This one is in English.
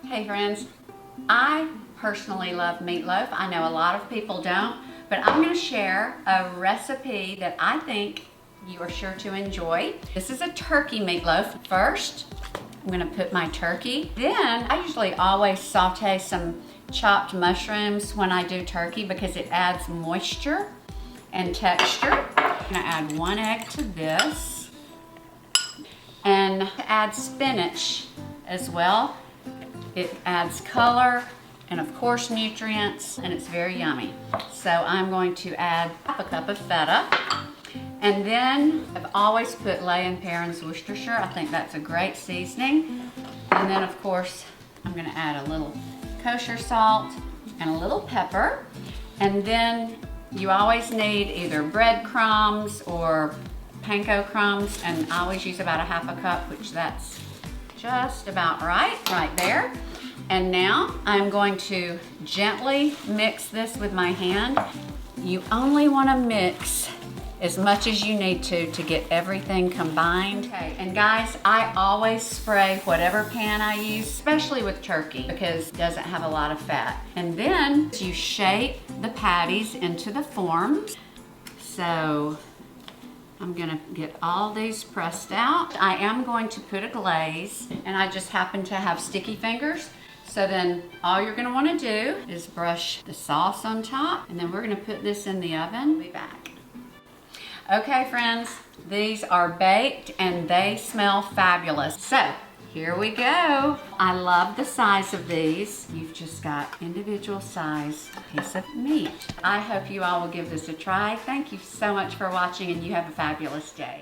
Hey friends, I personally love meatloaf. I know a lot of people don't, but I'm going to share a recipe that I think you are sure to enjoy. This is a turkey meatloaf. First, I'm going to put my turkey. Then, I usually always saute some chopped mushrooms when I do turkey because it adds moisture and texture. I'm going to add 1 egg to this and add spinach as well. It adds color and of course nutrients, and it's very yummy. So I'm going to add half a cup of feta. And then I've always put Lay & Perrins Worcestershire. I think that's a great seasoning. And then of course I'm going to add a little kosher salt and a little pepper. And then you always need either breadcrumbs or panko crumbs, and I always use about a half a cup, which that's just about right there. And now I'm going to gently mix this with my hand. You only want to mix as much as you need to get everything combined. Okay, and guys, I always spray whatever pan I use, especially with turkey, because it doesn't have a lot of fat. And then you shape the patties into the forms. So I'm gonna get all these pressed out. I am going to put a glaze, and I just happen to have sticky fingers. So then all you're gonna wanna do is brush the sauce on top, and then we're gonna put this in the oven. Be back. Okay friends, these are baked and they smell fabulous. So here we go. I love the size of these. You've just got individual size piece of meat. I hope you all will give this a try. Thank you so much for watching, and you have a fabulous day.